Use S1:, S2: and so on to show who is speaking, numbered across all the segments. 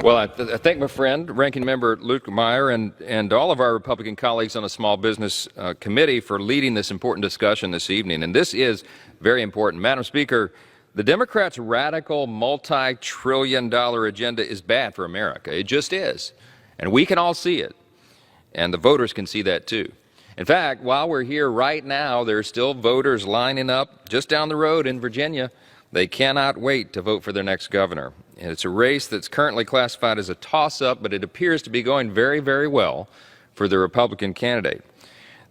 S1: Well, I thank my friend, Ranking Member Luetkemeyer, and all of our Republican colleagues on the Small Business Committee for leading this important discussion this evening. And this is very important. Madam Speaker, the Democrats' radical multi-trillion-dollar agenda is bad for America. It just is. And we can all see it. And the voters can see that too. In fact, while we're here right now, there are still voters lining up just down the road in Virginia. They cannot wait to vote for their next governor. And it's a race that's currently classified as a toss-up, but it appears to be going very, very well for the Republican candidate.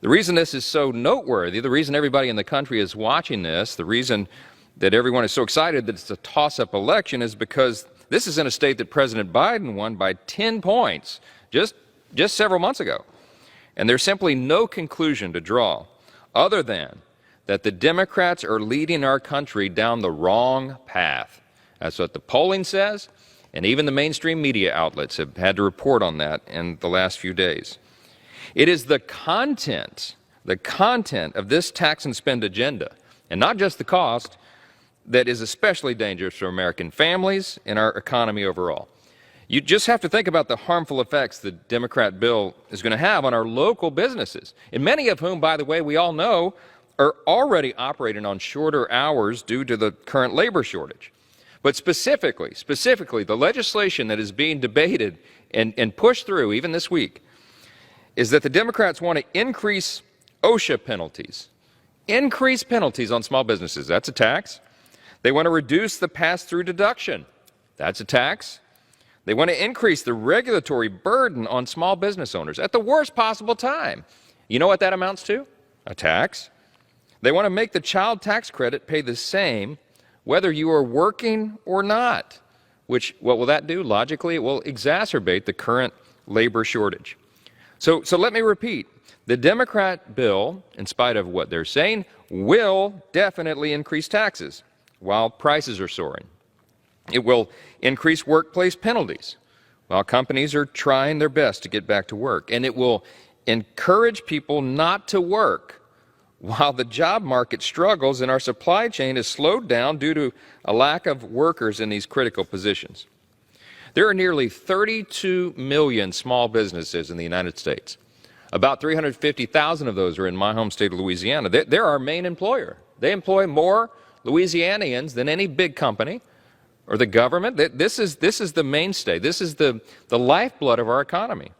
S1: The reason this is so noteworthy, the reason everybody in the country is watching this, the reason that everyone is so excited that it's a toss-up election is because this is in a state that President Biden won by 10 points just several months ago. And there's simply no conclusion to draw other than that the Democrats are leading our country down the wrong path. That's what the polling says, and even the mainstream media outlets have had to report on that in the last few days. It is the content of this tax and spend agenda, and not just the cost, that is especially dangerous for American families and our economy overall. You just have to think about the harmful effects the Democrat bill is going to have on our local businesses, and many of whom, by the way, we all know are already operating on shorter hours due to the current labor shortage. But specifically, the legislation that is being debated and pushed through even this week is that the Democrats want to increase OSHA penalties, increase penalties on small businesses. That's a tax. They want to reduce the pass-through deduction. That's a tax. They want to increase the regulatory burden on small business owners at the worst possible time. You know what that amounts to? A tax. They want to make the child tax credit pay the same whether you are working or not, which, what will that do? Logically, it will exacerbate the current labor shortage. So let me repeat. The Democrat bill, in spite of what they're saying, will definitely increase taxes while prices are soaring. It will increase workplace penalties while companies are trying their best to get back to work. And it will encourage people not to work while the job market struggles and our supply chain is slowed down due to a lack of workers in these critical positions. There are nearly 32 million small businesses in the United States. About 350,000 of those are in my home state of Louisiana. They're our main employer. They employ more Louisianians than any big company or the government. This is the mainstay. This is the lifeblood of our economy.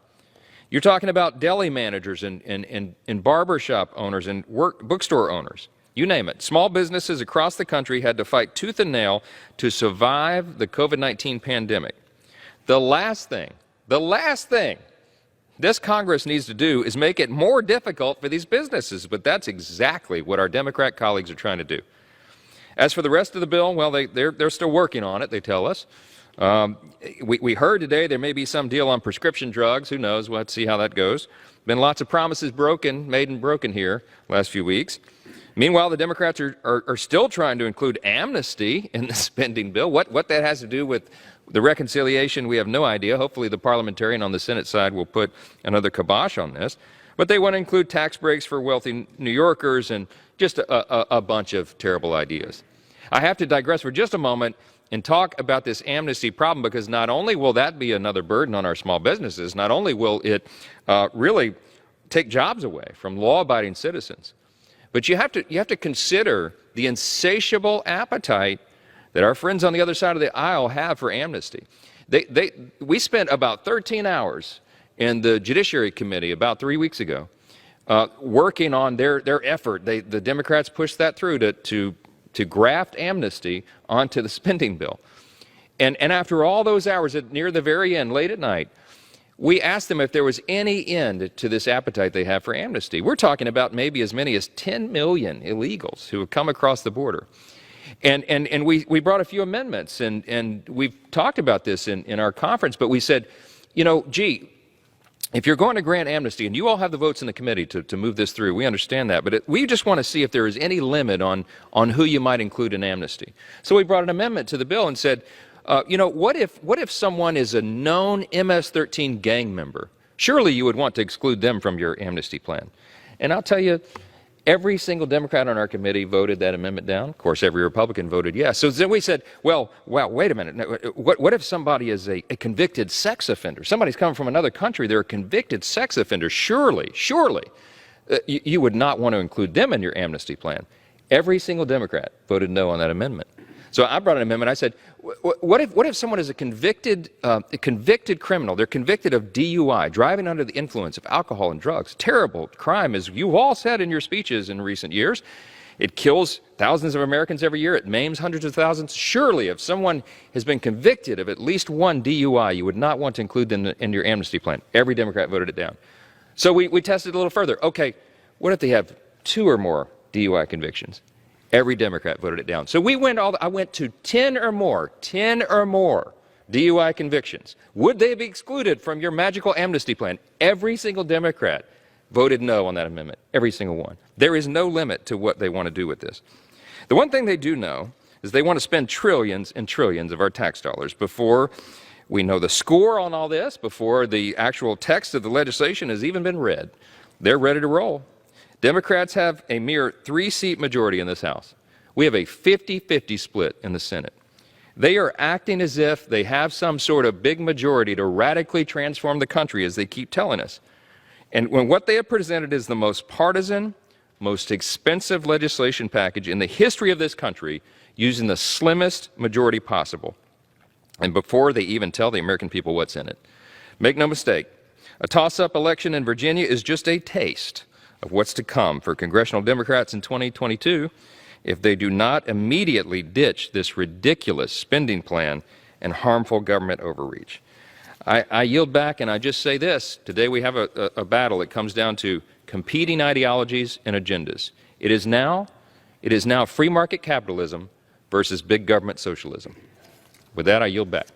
S1: You're talking about deli managers and barbershop owners and bookstore owners. You name it. Small businesses across the country had to fight tooth and nail to survive the COVID-19 pandemic. The last thing this Congress needs to do is make it more difficult for these businesses, but that's exactly what our Democrat colleagues are trying to do. As for the rest of the bill, well, they're still working on it, they tell us. We heard today there may be some deal on prescription drugs. Who knows? We'll have to see how that goes. Been lots of promises made and broken here last few weeks. Meanwhile, the Democrats are still trying to include amnesty in the spending bill. What that has to do with the reconciliation, we have no idea. Hopefully the parliamentarian on the Senate side will put another kibosh on this. But they want to include tax breaks for wealthy New Yorkers and just a bunch of terrible ideas. I have to digress for just a moment and talk about this amnesty problem, because not only will that be another burden on our small businesses, not only will it really take jobs away from law-abiding citizens, but you have to consider the insatiable appetite that our friends on the other side of the aisle have for amnesty. We spent about 13 hours in the Judiciary Committee about 3 weeks ago working on their effort. The Democrats pushed that through to graft amnesty onto the spending bill. And after all those hours, near the very end, late at night, we asked them if there was any end to this appetite they have for amnesty. We're talking about maybe as many as 10 million illegals who have come across the border. And we brought a few amendments, and we've talked about this in our conference, but we said, you know, gee, if you're going to grant amnesty, and you all have the votes in the committee to move this through, we understand that, but we just want to see if there is any limit on who you might include in amnesty. So we brought an amendment to the bill and said, you know, what if someone is a known MS-13 gang member? Surely you would want to exclude them from your amnesty plan. And I'll tell you, Every single Democrat on our committee voted that amendment down. Of course, every Republican voted yes. So then we said, well, wait a minute. What if somebody is a convicted sex offender? Somebody's coming from another country. They're a convicted sex offender. Surely, you would not want to include them in your amnesty plan. Every single Democrat voted no on that amendment. So I brought an amendment. I said, what if someone is a convicted criminal? They're convicted of DUI, driving under the influence of alcohol and drugs. Terrible crime, as you all said in your speeches in recent years. It kills thousands of Americans every year. It maims hundreds of thousands. Surely, if someone has been convicted of at least one DUI, you would not want to include them in your amnesty plan. Every Democrat voted it down. So we tested a little further. Okay, what if they have 2 or more DUI convictions? Every Democrat voted it down. So I went to 10 or more DUI convictions. Would they be excluded from your magical amnesty plan? Every single Democrat voted no on that amendment. Every single one. There is no limit to what they want to do with this. The one thing they do know is they want to spend trillions and trillions of our tax dollars before we know the score on all this, before the actual text of the legislation has even been read. They're ready to roll. Democrats have a mere 3-seat majority in this House. We have a 50-50 split in the Senate. They are acting as if they have some sort of big majority to radically transform the country, as they keep telling us. And when what they have presented is the most partisan, most expensive legislation package in the history of this country, using the slimmest majority possible, and before they even tell the American people what's in it. Make no mistake, a toss-up election in Virginia is just a taste of what's to come for congressional Democrats in 2022 if they do not immediately ditch this ridiculous spending plan and harmful government overreach. I yield back and I just say this. Today we have a battle that comes down to competing ideologies and agendas. It is now free market capitalism versus big government socialism. With that, I yield back.